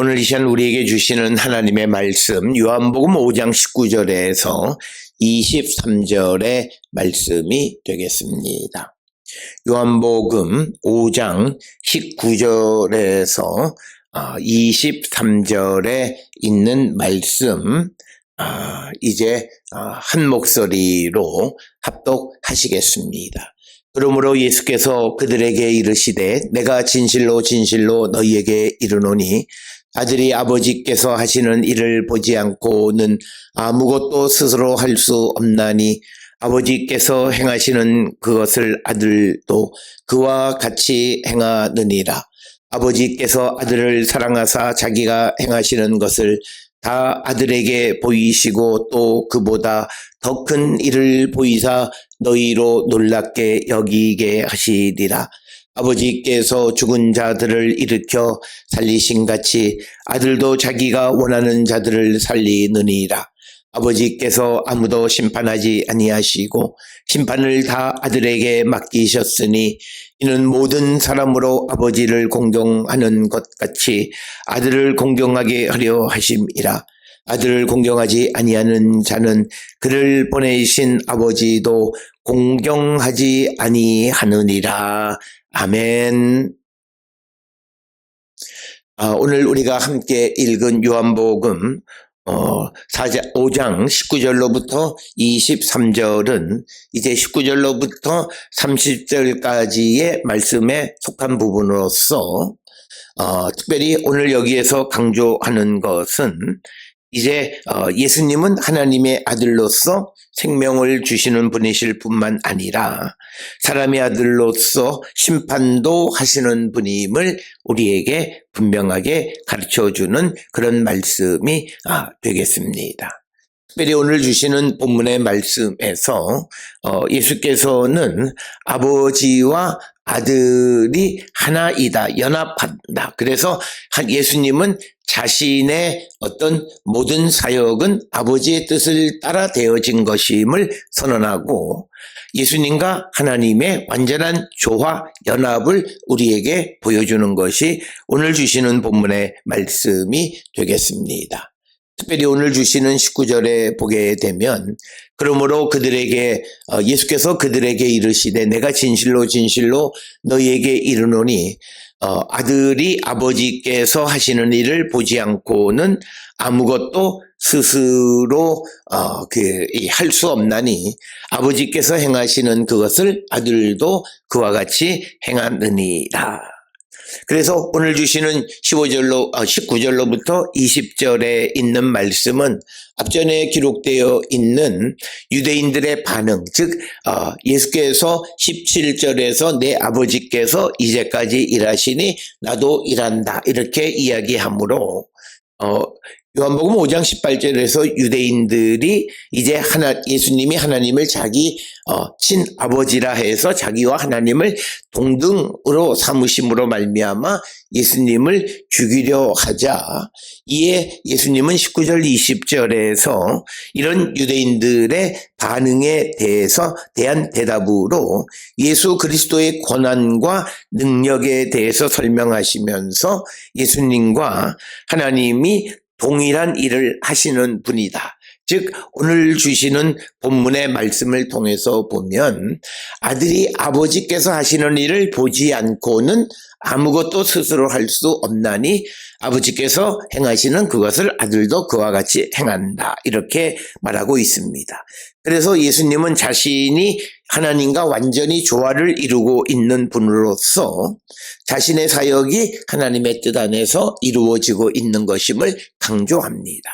오늘 이 시간 우리에게 주시는 하나님의 말씀 요한복음 5장 19절에서 23절의 말씀이 되겠습니다. 요한복음 5장 19절에서 23절에 있는 말씀 이제 한 목소리로 합독하시겠습니다. 그러므로 예수께서 그들에게 이르시되 내가 진실로 진실로 너희에게 이르노니 아들이 아버지께서 하시는 일을 보지 않고는 아무것도 스스로 할 수 없나니 아버지께서 행하시는 그것을 아들도 그와 같이 행하느니라. 아버지께서 아들을 사랑하사 자기가 행하시는 것을 다 아들에게 보이시고 또 그보다 더 큰 일을 보이사 너희로 놀랍게 여기게 하시리라. 아버지께서 죽은 자들을 일으켜 살리신 같이 아들도 자기가 원하는 자들을 살리느니라. 아버지께서 아무도 심판하지 아니하시고 심판을 다 아들에게 맡기셨으니 이는 모든 사람으로 아버지를 공경하는 것 같이 아들을 공경하게 하려 하심이라. 아들을 공경하지 아니하는 자는 그를 보내신 아버지도 공경하지 아니하느니라. 아멘. 오늘 우리가 함께 읽은 요한복음 5장 19절로부터 23절은 이제 19절로부터 30절까지의 말씀에 속한 부분으로서 특별히 오늘 여기에서 강조하는 것은 이제 예수님은 하나님의 아들로서 생명을 주시는 분이실 뿐만 아니라 사람의 아들로서 심판도 하시는 분임을 우리에게 분명하게 가르쳐주는 그런 말씀이 되겠습니다. 특별히 오늘 주시는 본문의 말씀에서 예수께서는 아버지와 아들이 하나이다, 연합한다. 그래서 예수님은 자신의 어떤 모든 사역은 아버지의 뜻을 따라 되어진 것임을 선언하고 예수님과 하나님의 완전한 조화, 연합을 우리에게 보여주는 것이 오늘 주시는 본문의 말씀이 되겠습니다. 특별히 오늘 주시는 19절에 보게 되면 그러므로 그들에게 예수께서 그들에게 이르시되 내가 진실로 진실로 너희에게 이르노니 아들이 아버지께서 하시는 일을 보지 않고는 아무것도 스스로 할 수 없나니 아버지께서 행하시는 그것을 아들도 그와 같이 행하느니라. 그래서 오늘 주시는 19절로부터 20절에 있는 말씀은 앞전에 기록되어 있는 유대인들의 반응, 즉 예수께서 17절에서 내 아버지께서 이제까지 일하시니 나도 일한다 이렇게 이야기하므로 요한복음 5장 18절에서 유대인들이 이제 예수님이 하나님을 자기 친아버지라 해서 자기와 하나님을 동등으로 삼으심으로 말미암아 예수님을 죽이려 하자 이에 예수님은 19절 20절에서 이런 유대인들의 반응에 대한 대답으로 예수 그리스도의 권한과 능력에 대해서 설명하시면서 예수님과 하나님이 동일한 일을 하시는 분이다. 즉 오늘 주시는 본문의 말씀을 통해서 보면 아들이 아버지께서 하시는 일을 보지 않고는 아무것도 스스로 할 수 없나니 아버지께서 행하시는 그것을 아들도 그와 같이 행한다. 이렇게 말하고 있습니다. 그래서 예수님은 자신이 하나님과 완전히 조화를 이루고 있는 분으로서 자신의 사역이 하나님의 뜻 안에서 이루어지고 있는 것임을 강조합니다.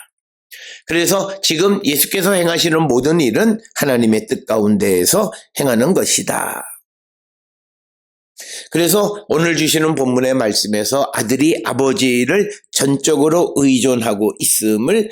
그래서 지금 예수께서 행하시는 모든 일은 하나님의 뜻 가운데에서 행하는 것이다. 그래서 오늘 주시는 본문의 말씀에서 아들이 아버지를 전적으로 의존하고 있음을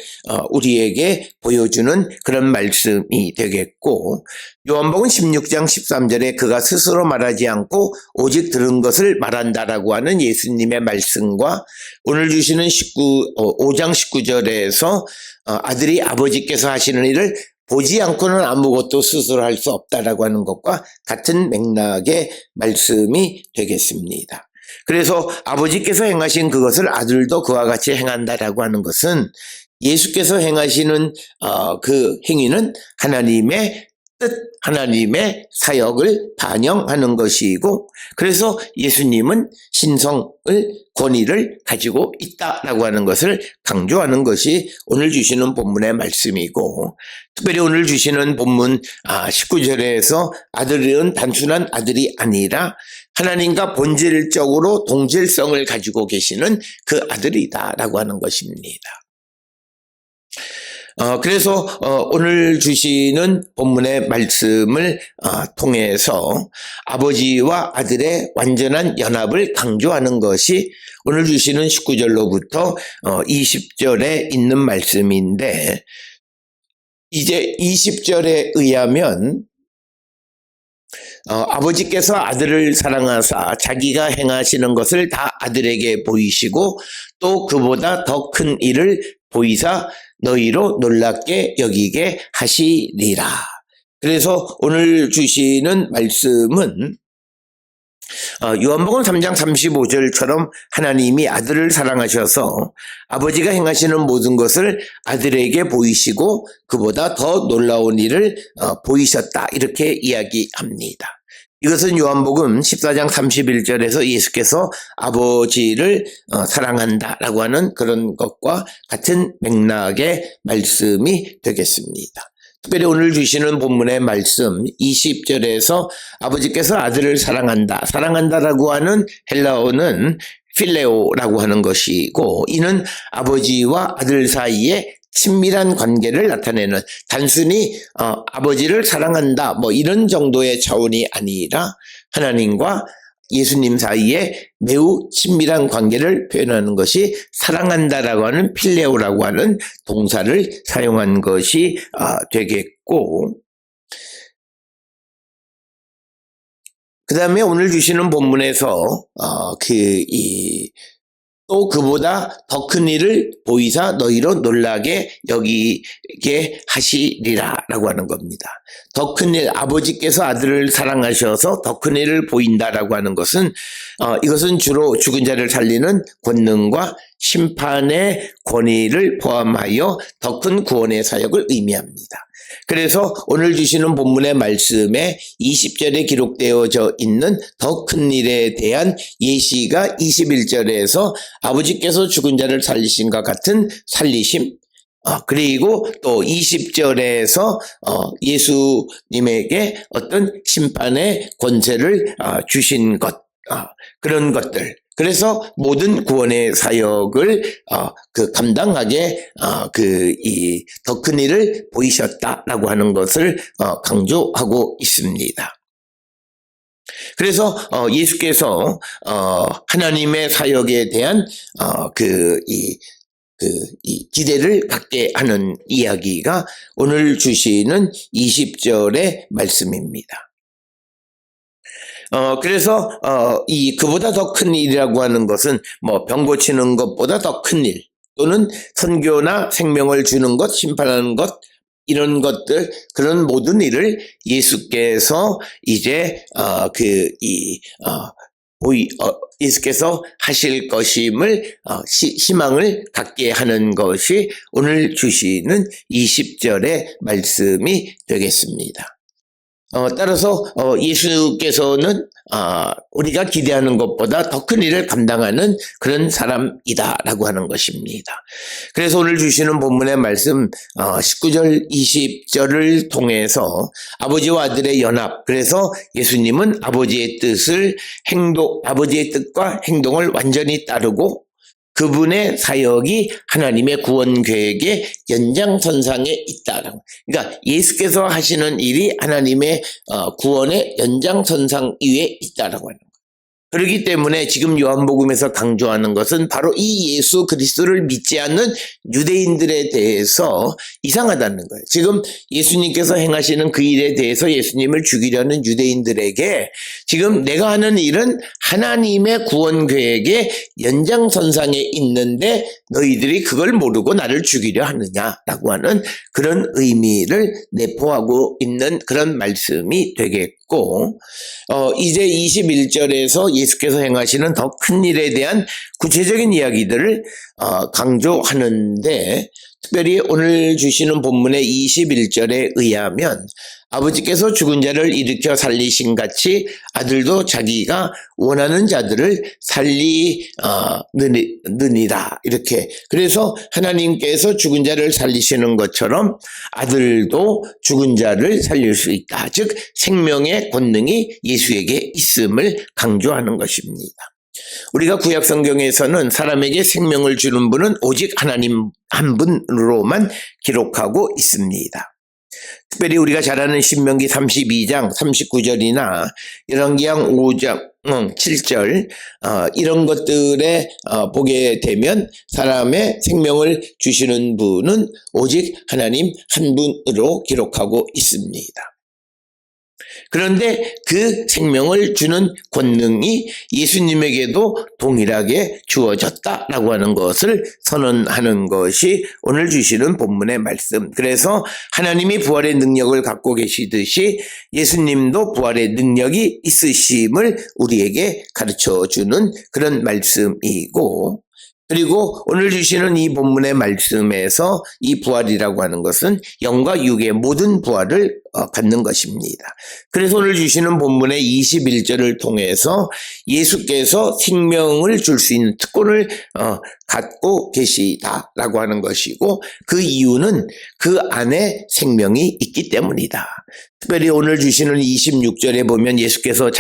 우리에게 보여주는 그런 말씀이 되겠고 요한복음 16장 13절에 그가 스스로 말하지 않고 오직 들은 것을 말한다라고 하는 예수님의 말씀과 오늘 주시는 5장 19절에서 아들이 아버지께서 하시는 일을 보지 않고는 아무것도 스스로 할 수 없다라고 하는 것과 같은 맥락의 말씀이 되겠습니다. 그래서 아버지께서 행하신 그것을 아들도 그와 같이 행한다라고 하는 것은 예수께서 행하시는 그 행위는 하나님의 뜻, 하나님의 사역을 반영하는 것이고, 그래서 예수님은 신성을, 권위를 가지고 있다라고 하는 것을 강조하는 것이 오늘 주시는 본문의 말씀이고, 특별히 오늘 주시는 본문 19절에서 아들은 단순한 아들이 아니라 하나님과 본질적으로 동질성을 가지고 계시는 그 아들이다라고 하는 것입니다. 그래서 오늘 주시는 본문의 말씀을 통해서 아버지와 아들의 완전한 연합을 강조하는 것이 오늘 주시는 19절로부터 20절에 있는 말씀인데, 이제 20절에 의하면 아버지께서 아들을 사랑하사 자기가 행하시는 것을 다 아들에게 보이시고 또 그보다 더 큰 일을 보이사 너희로 놀랍게 여기게 하시리라. 그래서 오늘 주시는 말씀은 요한복음 3장 35절처럼 하나님이 아들을 사랑하셔서 아버지가 행하시는 모든 것을 아들에게 보이시고 그보다 더 놀라운 일을 보이셨다, 이렇게 이야기합니다. 이것은 요한복음 14장 31절에서 예수께서 아버지를 사랑한다라고 하는 그런 것과 같은 맥락의 말씀이 되겠습니다. 특별히 오늘 주시는 본문의 말씀 20절에서 아버지께서 아들을 사랑한다라고 하는 헬라어는 필레오라고 하는 것이고, 이는 아버지와 아들 사이에 친밀한 관계를 나타내는, 단순히 아버지를 사랑한다 뭐 이런 정도의 차원이 아니라 하나님과 예수님 사이에 매우 친밀한 관계를 표현하는 것이 사랑한다라고 하는 필레오라고 하는 동사를 사용한 것이 되겠고, 그 다음에 오늘 주시는 본문에서 또 그보다 더 큰 일을 보이사 너희로 놀라게 여기게 하시리라라고 하는 겁니다. 더 큰 일, 아버지께서 아들을 사랑하셔서 더 큰 일을 보인다라고 하는 것은 이것은 주로 죽은 자를 살리는 권능과 심판의 권위를 포함하여 더 큰 구원의 사역을 의미합니다. 그래서 오늘 주시는 본문의 말씀에 20절에 기록되어져 있는 더 큰 일에 대한 예시가 21절에서 아버지께서 죽은 자를 살리신과 같은 살리심, 그리고 또 20절에서 예수님에게 어떤 심판의 권세를 주신 것, 그런 것들, 그래서 모든 구원의 사역을 감당하게 이 더 큰 일을 보이셨다라고 하는 것을 강조하고 있습니다. 그래서 예수께서 하나님의 사역에 대한 이 기대를 갖게 하는 이야기가 오늘 주시는 20절의 말씀입니다. 그래서 이 그보다 더 큰 일이라고 하는 것은 뭐 병 고치는 것보다 더 큰 일, 또는 선교나 생명을 주는 것, 심판하는 것, 이런 것들, 그런 모든 일을 예수께서 이제 예수께서 하실 것임을 희망을 갖게 하는 것이 오늘 주시는 20절의 말씀이 되겠습니다. 따라서 예수께서는 우리가 기대하는 것보다 더 큰 일을 감당하는 그런 사람이다라고 하는 것입니다. 그래서 오늘 주시는 본문의 말씀 19절 20절을 통해서 아버지와 아들의 연합, 그래서 예수님은 아버지의 아버지의 뜻과 행동을 완전히 따르고 그분의 사역이 하나님의 구원 계획의 연장선상에 있다라고. 그러니까 예수께서 하시는 일이 하나님의 구원의 연장선상 위에 있다라고 하는 거예요. 그렇기 때문에 지금 요한복음에서 강조하는 것은 바로 이 예수 그리스도를 믿지 않는 유대인들에 대해서 이상하다는 거예요. 지금 예수님께서 행하시는 그 일에 대해서 예수님을 죽이려는 유대인들에게 지금 내가 하는 일은 하나님의 구원 계획의 연장선상에 있는데 너희들이 그걸 모르고 나를 죽이려 하느냐라고 하는 그런 의미를 내포하고 있는 그런 말씀이 되겠고, 있고 이제 21절에서 예수께서 행하시는 더 큰 일에 대한 구체적인 이야기들을 강조하는데 특별히 오늘 주시는 본문의 21절에 의하면 아버지께서 죽은 자를 일으켜 살리신 같이 아들도 자기가 원하는 자들을 살리느니라 이렇게. 그래서 하나님께서 죽은 자를 살리시는 것처럼 아들도 죽은 자를 살릴 수 있다. 즉 생명의 권능이 예수에게 있음을 강조하는 것입니다. 우리가 구약 성경에서는 사람에게 생명을 주는 분은 오직 하나님 한 분으로만 기록하고 있습니다. 특별히 우리가 잘 아는 신명기 32장 39절이나 열왕기상 5장 7절 이런 것들에 보게 되면 사람의 생명을 주시는 분은 오직 하나님 한 분으로 기록하고 있습니다. 그런데 그 생명을 주는 권능이 예수님에게도 동일하게 주어졌다라고 하는 것을 선언하는 것이 오늘 주시는 본문의 말씀. 그래서 하나님이 부활의 능력을 갖고 계시듯이 예수님도 부활의 능력이 있으심을 우리에게 가르쳐주는 그런 말씀이고, 그리고 오늘 주시는 이 본문의 말씀에서 이 부활이라고 하는 것은 영과 육의 모든 부활을 갖는 것입니다. 그래서 오늘 주시는 본문의 21절을 통해서 예수께서 생명을 줄 수 있는 특권을 갖고 계시다라고 하는 것이고, 그 이유는 그 안에 생명이 있기 때문이다. 특별히 오늘 주시는 26절에 보면 예수께서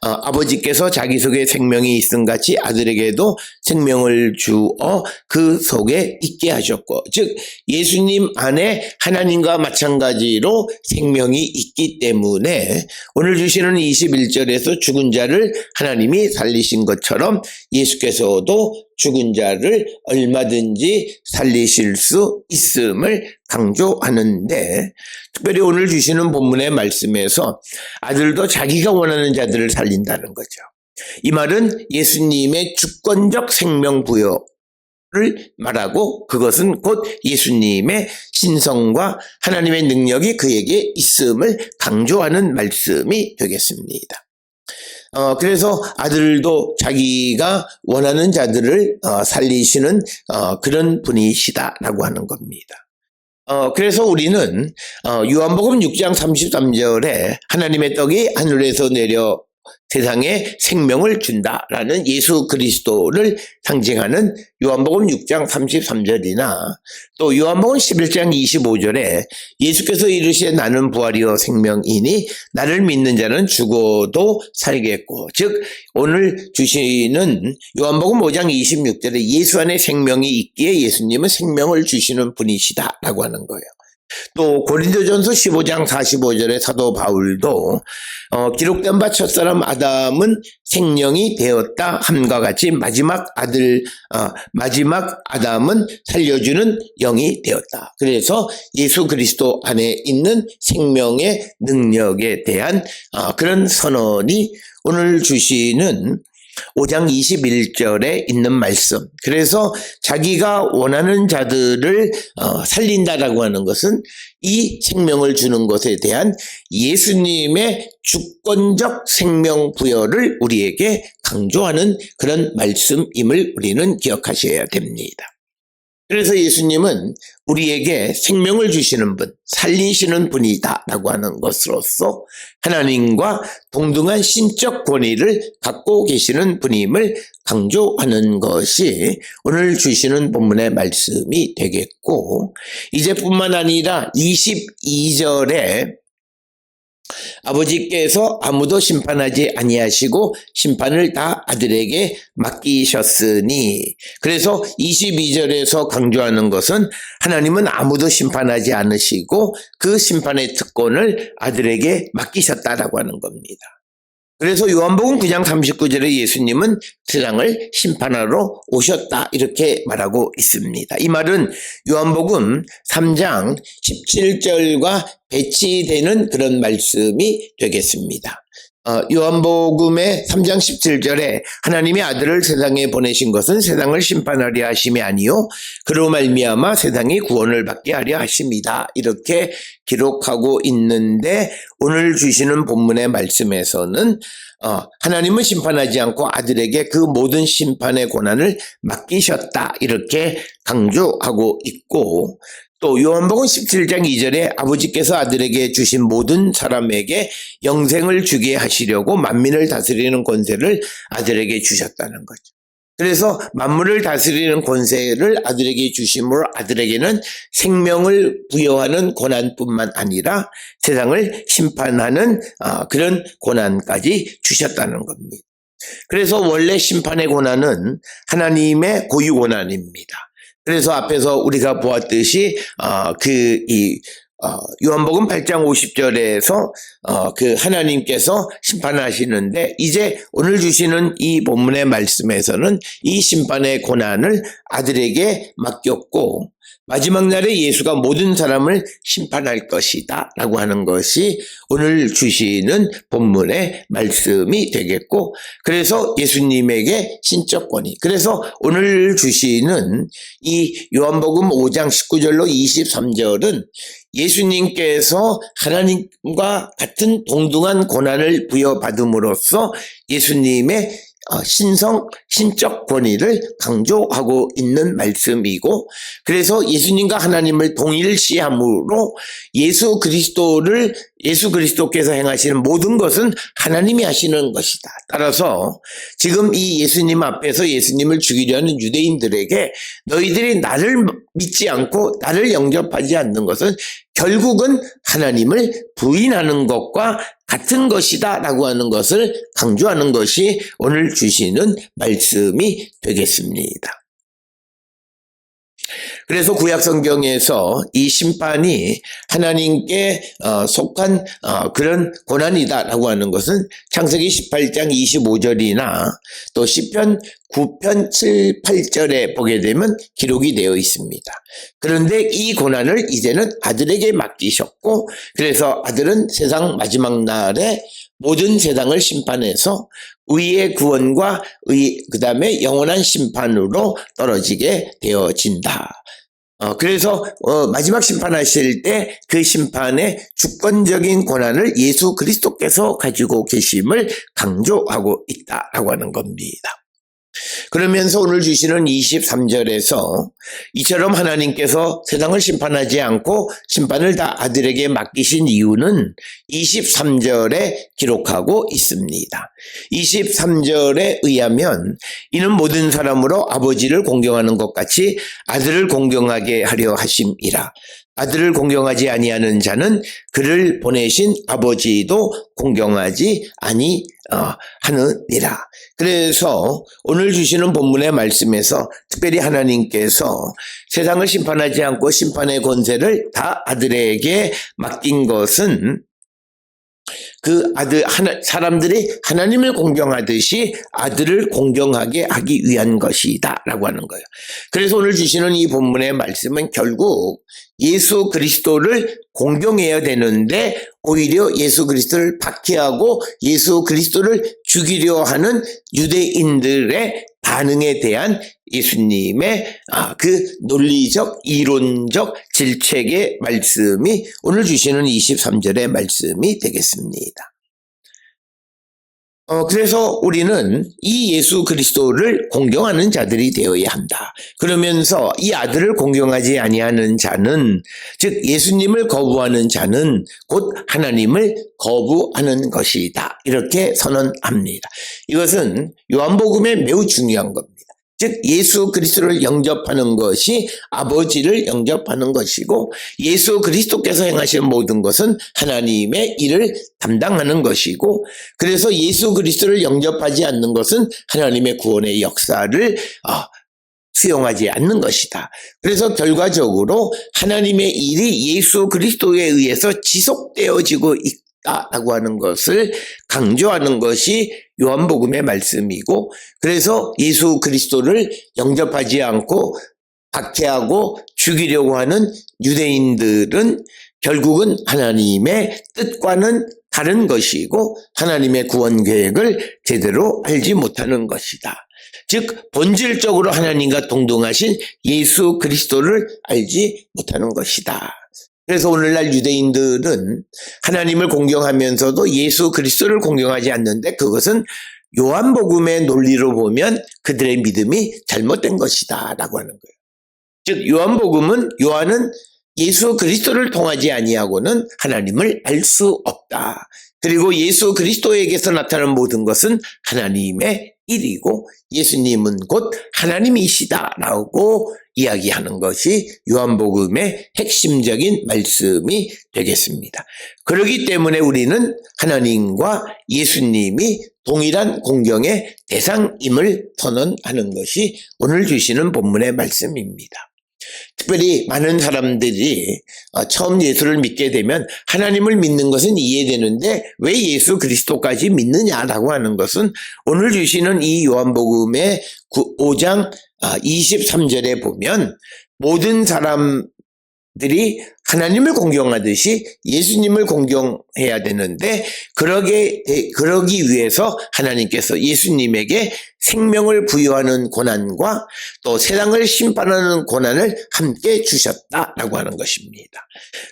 아버지께서 자기 속에 생명이 있음 같이 아들에게도 생명을 주어 그 속에 있게 하셨고, 즉 예수님 안에 하나님과 마찬가지로 생명이 있기 때문에 오늘 주시는 21절에서 죽은 자를 하나님이 살리신 것처럼 예수께서도 죽은 자를 얼마든지 살리실 수 있음을 강조하는데, 특별히 오늘 주시는 본문의 말씀에서 아들도 자기가 원하는 자들을 살린다는 거죠. 이 말은 예수님의 주권적 생명 부여를 말하고, 그것은 곧 예수님의 신성과 하나님의 능력이 그에게 있음을 강조하는 말씀이 되겠습니다. 그래서 아들도 자기가 원하는 자들을 살리시는 그런 분이시다라고 하는 겁니다. 그래서 우리는 요한복음 6장 33절에 하나님의 떡이 하늘에서 내려 세상에 생명을 준다라는 예수 그리스도를 상징하는 요한복음 6장 33절이나 또 요한복음 11장 25절에 예수께서 이르시되 나는 부활이요 생명이니 나를 믿는 자는 죽어도 살겠고, 즉 오늘 주시는 요한복음 5장 26절에 예수 안에 생명이 있기에 예수님은 생명을 주시는 분이시다라고 하는 거예요. 또 고린도전서 15장 45절에 사도 바울도 기록된 바 첫사람 아담은 생명이 되었다 함과 같이 마지막 아담은 살려주는 영이 되었다. 그래서 예수 그리스도 안에 있는 생명의 능력에 대한 그런 선언이 오늘 주시는 5장 21절에 있는 말씀. 그래서 자기가 원하는 자들을 살린다라고 하는 것은 이 생명을 주는 것에 대한 예수님의 주권적 생명 부여를 우리에게 강조하는 그런 말씀임을 우리는 기억하셔야 됩니다. 그래서 예수님은 우리에게 생명을 주시는 분, 살리시는 분이다라고 하는 것으로서 하나님과 동등한 신적 권위를 갖고 계시는 분임을 강조하는 것이 오늘 주시는 본문의 말씀이 되겠고, 이제뿐만 아니라 22절에 아버지께서 아무도 심판하지 아니하시고 심판을 다 아들에게 맡기셨으니, 그래서 22절에서 강조하는 것은 하나님은 아무도 심판하지 않으시고 그 심판의 특권을 아들에게 맡기셨다라고 하는 겁니다. 그래서 요한복음 9장 39절에 예수님은 세상을 심판하러 오셨다 이렇게 말하고 있습니다. 이 말은 요한복음 3장 17절과 배치되는 그런 말씀이 되겠습니다. 요한복음의 3장 17절에 하나님의 아들을 세상에 보내신 것은 세상을 심판하려 하심이 아니요 그로 말미암아 세상이 구원을 받게 하려 하심이다. 이렇게 기록하고 있는데 오늘 주시는 본문의 말씀에서는 하나님은 심판하지 않고 아들에게 그 모든 심판의 권한을 맡기셨다. 이렇게 강조하고 있고 또 요한복음 17장 2절에 아버지께서 아들에게 주신 모든 사람에게 영생을 주게 하시려고 만민을 다스리는 권세를 아들에게 주셨다는 거죠. 그래서 만물을 다스리는 권세를 아들에게 주심으로 아들에게는 생명을 부여하는 권한뿐만 아니라 세상을 심판하는 그런 권한까지 주셨다는 겁니다. 그래서 원래 심판의 권한은 하나님의 고유 권한입니다. 그래서 앞에서 우리가 보았듯이 요한복음 8장 50절에서 그 하나님께서 심판하시는데 이제 오늘 주시는 이 본문의 말씀에서는 이 심판의 권한을 아들에게 맡겼고 마지막 날에 예수가 모든 사람을 심판할 것이다 라고 하는 것이 오늘 주시는 본문의 말씀이 되겠고 그래서 예수님에게 신적 권위 그래서 오늘 주시는 이 요한복음 5장 19절로 23절은 예수님께서 하나님과 같은 동등한 권한을 부여받음으로써 예수님의 신적 권위를 강조하고 있는 말씀이고 그래서 예수님과 하나님을 동일시함으로 예수 그리스도께서 행하시는 모든 것은 하나님이 하시는 것이다. 따라서 지금 이 예수님 앞에서 예수님을 죽이려는 유대인들에게 너희들이 나를 믿지 않고 나를 영접하지 않는 것은 결국은 하나님을 부인하는 것과 같은 것이다 라고 하는 것을 강조하는 것이 오늘 주시는 말씀이 되겠습니다. 그래서 구약성경에서 이 심판이 하나님께 속한 그런 고난이다라고 하는 것은 창세기 18장 25절이나 또 시편 9편 7, 8절에 보게 되면 기록이 되어 있습니다. 그런데 이 고난을 이제는 아들에게 맡기셨고 그래서 아들은 세상 마지막 날에 모든 세상을 심판해서 의의 구원과 그 다음에 영원한 심판으로 떨어지게 되어진다. 그래서 마지막 심판하실 때 그 심판의 주권적인 권한을 예수 그리스도께서 가지고 계심을 강조하고 있다라고 하는 겁니다. 그러면서 오늘 주시는 23절에서 이처럼 하나님께서 세상을 심판하지 않고 심판을 다 아들에게 맡기신 이유는 23절에 기록하고 있습니다. 23절에 의하면 이는 모든 사람으로 아버지를 공경하는 것 같이 아들을 공경하게 하려 하심이라. 아들을 공경하지 아니하는 자는 그를 보내신 아버지도 공경하지 아니하느니라. 그래서 오늘 주시는 본문의 말씀에서 특별히 하나님께서 세상을 심판하지 않고 심판의 권세를 다 아들에게 맡긴 것은 사람들이 하나님을 공경하듯이 아들을 공경하게 하기 위한 것이다 라고 하는 거예요. 그래서 오늘 주시는 이 본문의 말씀은 결국 예수 그리스도를 공경해야 되는데 오히려 예수 그리스도를 박해하고 예수 그리스도를 죽이려 하는 유대인들의 반응에 대한 예수님의 그 논리적, 이론적 질책의 말씀이 오늘 주시는 23절의 말씀이 되겠습니다. 그래서 우리는 이 예수 그리스도를 공경하는 자들이 되어야 한다. 그러면서 이 아들을 공경하지 아니하는 자는, 즉 예수님을 거부하는 자는 곧 하나님을 거부하는 것이다. 이렇게 선언합니다. 이것은 요한복음에 매우 중요한 겁니다. 즉 예수 그리스도를 영접하는 것이 아버지를 영접하는 것이고 예수 그리스도께서 행하신 모든 것은 하나님의 일을 담당하는 것이고 그래서 예수 그리스도를 영접하지 않는 것은 하나님의 구원의 역사를 수용하지 않는 것이다. 그래서 결과적으로 하나님의 일이 예수 그리스도에 의해서 지속되어지고 있다라고 하는 것을 강조하는 것이 요한복음의 말씀이고 그래서 예수 그리스도를 영접하지 않고 박해하고 죽이려고 하는 유대인들은 결국은 하나님의 뜻과는 다른 것이고 하나님의 구원 계획을 제대로 알지 못하는 것이다. 즉 본질적으로 하나님과 동등하신 예수 그리스도를 알지 못하는 것이다. 그래서 오늘날 유대인들은 하나님을 공경하면서도 예수 그리스도를 공경하지 않는데 그것은 요한복음의 논리로 보면 그들의 믿음이 잘못된 것이다 라고 하는 거예요. 즉 요한은 예수 그리스도를 통하지 아니하고는 하나님을 알 수 없다. 그리고 예수 그리스도에게서 나타나는 모든 것은 하나님의 일이고 예수님은 곧 하나님이시다라고 이야기하는 것이 요한복음의 핵심적인 말씀이 되겠습니다. 그렇기 때문에 우리는 하나님과 예수님이 동일한 공경의 대상임을 선언하는 것이 오늘 주시는 본문의 말씀입니다. 특별히 많은 사람들이 처음 예수를 믿게 되면 하나님을 믿는 것은 이해되는데 왜 예수 그리스도까지 믿느냐라고 하는 것은 오늘 주시는 이 요한복음의 5장 23절에 보면 모든 사람들이 하나님을 공경하듯이 예수님을 공경해야 되는데 그러기 위해서 하나님께서 예수님에게 생명을 부여하는 고난과 또 세상을 심판하는 고난을 함께 주셨다라고 하는 것입니다.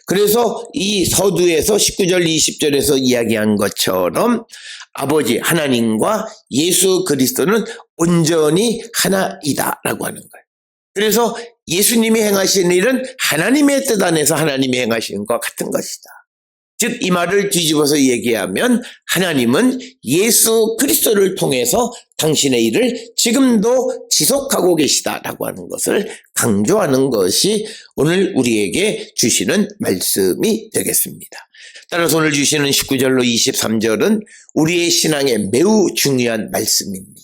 그래서 이 서두에서 19절 20절에서 이야기한 것처럼 아버지 하나님과 예수 그리스도는 온전히 하나이다라고 하는 거예요. 그래서 예수님이 행하신 일은 하나님의 뜻 안에서 하나님이 행하시는 것과 같은 것이다. 즉 이 말을 뒤집어서 얘기하면 하나님은 예수 그리스도를 통해서 당신의 일을 지금도 지속하고 계시다라고 하는 것을 강조하는 것이 오늘 우리에게 주시는 말씀이 되겠습니다. 따라서 오늘 주시는 19절로 23절은 우리의 신앙에 매우 중요한 말씀입니다.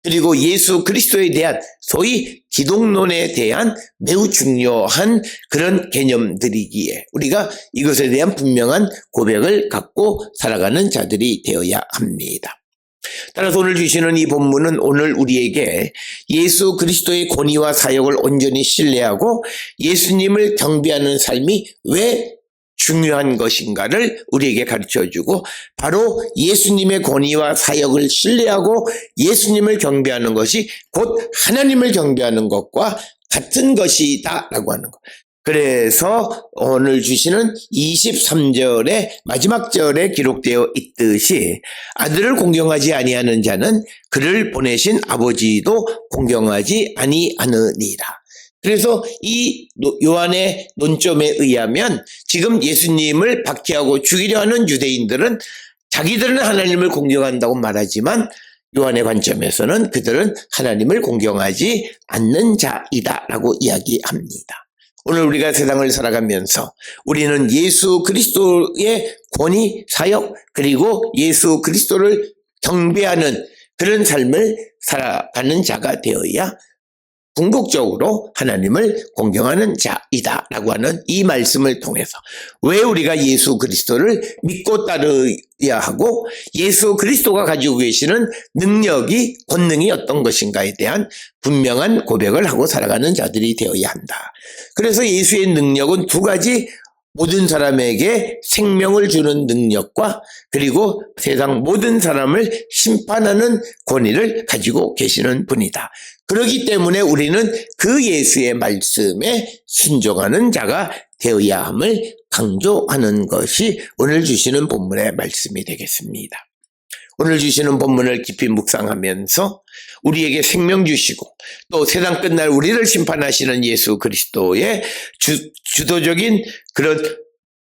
그리고 예수 그리스도에 대한 소위 기독론에 대한 매우 중요한 그런 개념들이기에 우리가 이것에 대한 분명한 고백을 갖고 살아가는 자들이 되어야 합니다. 따라서 오늘 주시는 이 본문은 오늘 우리에게 예수 그리스도의 권위와 사역을 온전히 신뢰하고 예수님을 경배하는 삶이 왜 중요한 것인가를 우리에게 가르쳐주고 바로 예수님의 권위와 사역을 신뢰하고 예수님을 경배하는 것이 곧 하나님을 경배하는 것과 같은 것이다 라고 하는 것. 그래서 오늘 주시는 23절의 마지막 절에 기록되어 있듯이 아들을 공경하지 아니하는 자는 그를 보내신 아버지도 공경하지 아니하느니라. 그래서 이 요한의 논점에 의하면 지금 예수님을 박해하고 죽이려 하는 유대인들은 자기들은 하나님을 공경한다고 말하지만 요한의 관점에서는 그들은 하나님을 공경하지 않는 자이다라고 이야기합니다. 오늘 우리가 세상을 살아가면서 우리는 예수 그리스도의 권위, 사역 그리고 예수 그리스도를 경배하는 그런 삶을 살아가는 자가 되어야 궁극적으로 하나님을 공경하는 자이다라고 하는 이 말씀을 통해서 왜 우리가 예수 그리스도를 믿고 따르야 하고 예수 그리스도가 가지고 계시는 능력이 권능이 어떤 것인가에 대한 분명한 고백을 하고 살아가는 자들이 되어야 한다. 그래서 예수의 능력은 두 가지 모든 사람에게 생명을 주는 능력과 그리고 세상 모든 사람을 심판하는 권위를 가지고 계시는 분이다. 그렇기 때문에 우리는 그 예수의 말씀에 순종하는 자가 되어야 함을 강조하는 것이 오늘 주시는 본문의 말씀이 되겠습니다. 오늘 주시는 본문을 깊이 묵상하면서 우리에게 생명 주시고 또 세상 끝날 우리를 심판하시는 예수 그리스도의 주도적인 그런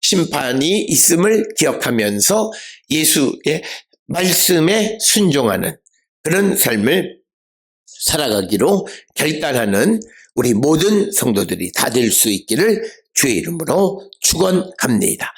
심판이 있음을 기억하면서 예수의 말씀에 순종하는 그런 삶을 살아가기로 결단하는 우리 모든 성도들이 다 될 수 있기를 주의 이름으로 축원합니다.